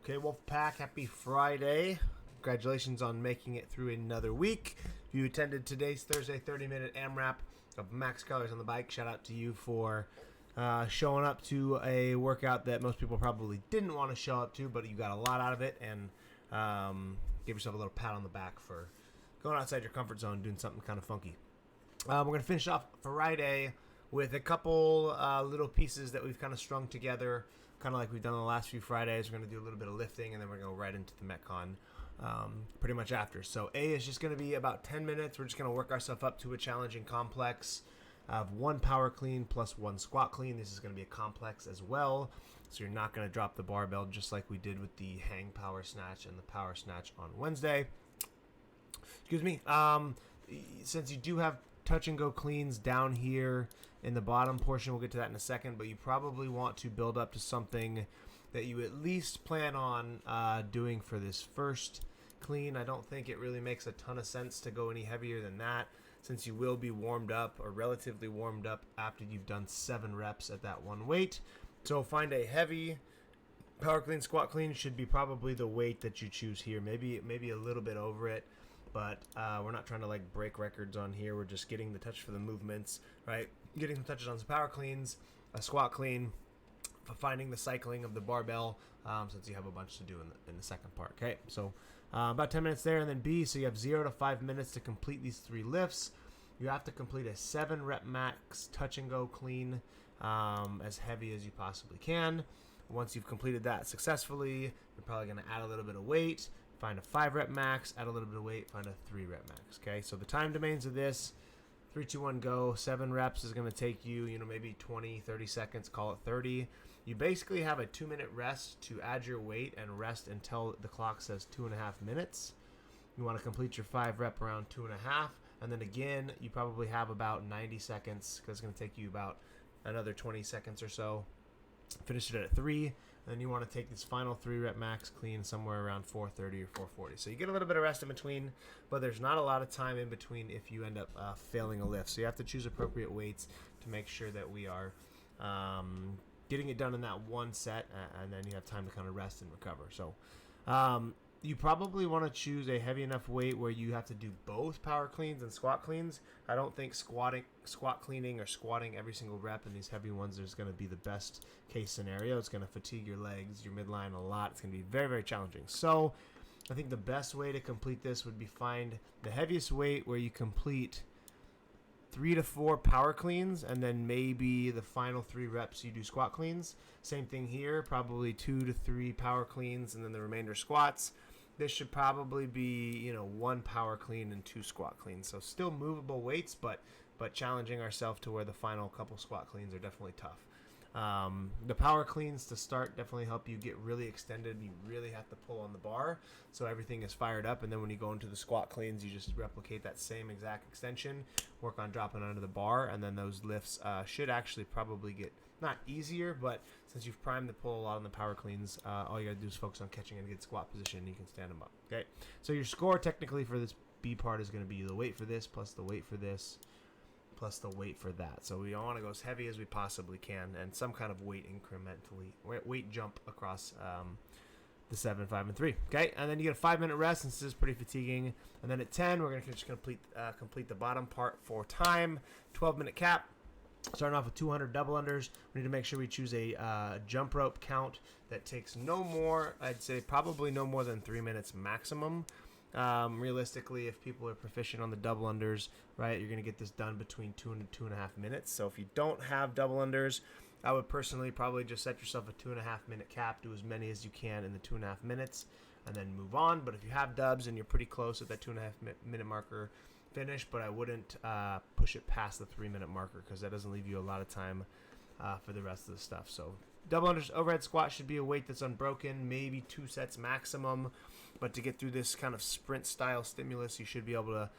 Okay, Wolfpack, happy Friday. Congratulations on making it through another week. If you attended today's Thursday 30-minute AMRAP of Max Colors on the Bike, shout out to you for showing up to a workout that most people probably didn't want to show up to, but you got a lot out of it, and give yourself a little pat on the back for going outside your comfort zone, doing something kind of funky. We're going to finish off Friday with a couple little pieces that we've kind of strung together, kind of like we've done the last few Fridays. We're going to do a little bit of lifting, and then we're going to go right into the Metcon pretty much after. So A is just going to be about 10 minutes. We're just going to work ourselves up to a challenging complex of one power clean plus one squat clean. This is going to be a complex as well, so you're not going to drop the barbell just like we did with the hang power snatch and the power snatch on Wednesday. Excuse me. Since you do have touch and go cleans down here in the bottom portion, we'll get to that in a second, but you probably want to build up to something that you at least plan on doing for this first clean. I don't think it really makes a ton of sense to go any heavier than that, since you will be warmed up or relatively warmed up after you've done 7 reps at that one weight. So find a heavy power clean. Squat clean should be probably the weight that you choose here, maybe a little bit over it. But we're not trying to like break records on here. We're just getting the touch for the movements, right? Getting some touches on some power cleans, a squat clean, finding the cycling of the barbell, since you have a bunch to do in the second part. Okay, so about 10 minutes there, and then B, so you have 0 to 5 minutes to complete these 3 lifts. You have to complete a 7 rep max touch and go clean, as heavy as you possibly can. Once you've completed that successfully, you're probably going to add a little bit of weight. Find a 5 rep max, add a little bit of weight, find a 3 rep max. Okay, so the time domains of this, 3, 2, 1, go. 7 reps is going to take you, maybe 20, 30 seconds, call it 30. You basically have a 2-minute rest to add your weight and rest until the clock says 2.5 minutes. You want to complete your 5 rep around 2.5, and then again, you probably have about 90 seconds because it's going to take you about another 20 seconds or so. Finish it at 3. And then you want to take this final 3 rep max clean somewhere around 4:30 or 4:40. So you get a little bit of rest in between, but there's not a lot of time in between if you end up failing a lift. So you have to choose appropriate weights to make sure that we are getting it done in that one set, and then you have time to kind of rest and recover. So you probably want to choose a heavy enough weight where you have to do both power cleans and squat cleans. I don't think squat cleaning or squatting every single rep in these heavy ones is going to be the best case scenario. It's going to fatigue your legs, your midline a lot. It's going to be very, very challenging. So I think the best way to complete this would be find the heaviest weight where you complete 3 to 4 power cleans, and then maybe the final 3 reps you do squat cleans. Same thing here, probably 2 to 3 power cleans, and then the remainder squats. This should probably be, 1 power clean and 2 squat cleans. So still movable weights, but challenging ourselves to where the final couple squat cleans are definitely tough. The power cleans to start definitely help you get really extended. You really have to pull on the bar so everything is fired up, and then when you go into the squat cleans, you just replicate that same exact extension, work on dropping under the bar, and then those lifts should actually probably get not easier, but since you've primed the pull a lot on the power cleans, all you gotta do is focus on catching in a good squat position, and you can stand them up. Okay, so your score technically for this B part is going to be the weight for this plus the weight for this plus the weight for that. So we want to go as heavy as we possibly can, and some kind of weight weight jump across the 7, 5, and 3. Okay, and then you get a 5-minute rest, and this is pretty fatiguing. And then at 10, we're going to just complete the bottom part for time. 12-minute cap. Starting off with 200 double unders. We need to make sure we choose a jump rope count that takes no more, I'd say probably no more than 3 minutes maximum. Realistically, if people are proficient on the double unders, right, you're going to get this done between 2 and 2.5 minutes. So if you don't have double unders, I would personally probably just set yourself a 2.5 minute cap, do as many as you can in the 2.5 minutes, and then move on. But if you have dubs and you're pretty close at that 2.5 minute marker, finish, but I wouldn't push it past the 3-minute marker because that doesn't leave you a lot of time for the rest of the stuff. So double unders overhead squat should be a weight that's unbroken, maybe 2 sets maximum. But to get through this kind of sprint style stimulus, you should be able to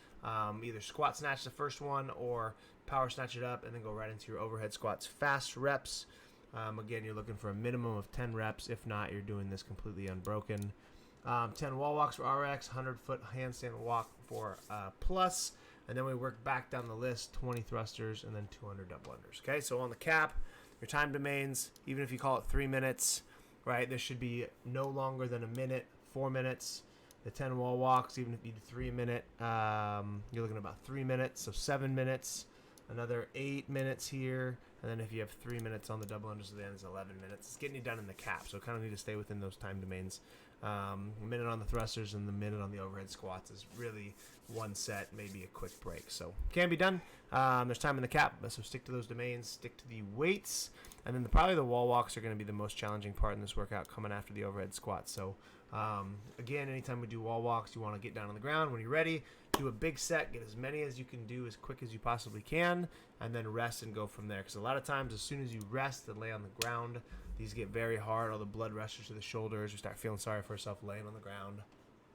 either squat snatch the first one or power snatch it up and then go right into your overhead squats fast reps. Again, you're looking for a minimum of 10 reps. If not, you're doing this completely unbroken. 10 wall walks for RX, 100-foot handstand walk for plus, and then we work back down the list, 20 thrusters, and then 200 double unders. Okay, so on the cap, your time domains, even if you call it 3 minutes, right? This should be no longer than a minute, 4 minutes. The 10 wall walks, even if you do 3 minute, you're looking at about 3 minutes, so 7 minutes. Another 8 minutes here, and then if you have 3 minutes on the double unders at the end, it's 11 minutes. It's getting you done in the cap, so kind of need to stay within those time domains. A minute on the thrusters and the minute on the overhead squats is really one set, maybe a quick break. So can be done. There's time in the cap, so stick to those domains, stick to the weights, and then probably the wall walks are going to be the most challenging part in this workout coming after the overhead squats. So again, anytime we do wall walks, you want to get down on the ground. When you're ready, do a big set, get as many as you can do as quick as you possibly can, and then rest and go from there. Because a lot of times, as soon as you rest and lay on the ground, these get very hard. All the blood rushes to the shoulders. You start feeling sorry for yourself laying on the ground,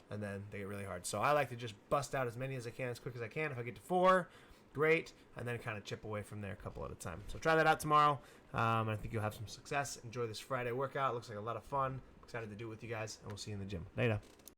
and then they get really hard. So I like to just bust out as many as I can, as quick as I can. If I get to 4, great, and then kind of chip away from there a couple at a time. So try that out tomorrow, and I think you'll have some success. Enjoy this Friday workout. It looks like a lot of fun. Excited to do it with you guys, and we'll see you in the gym. Later.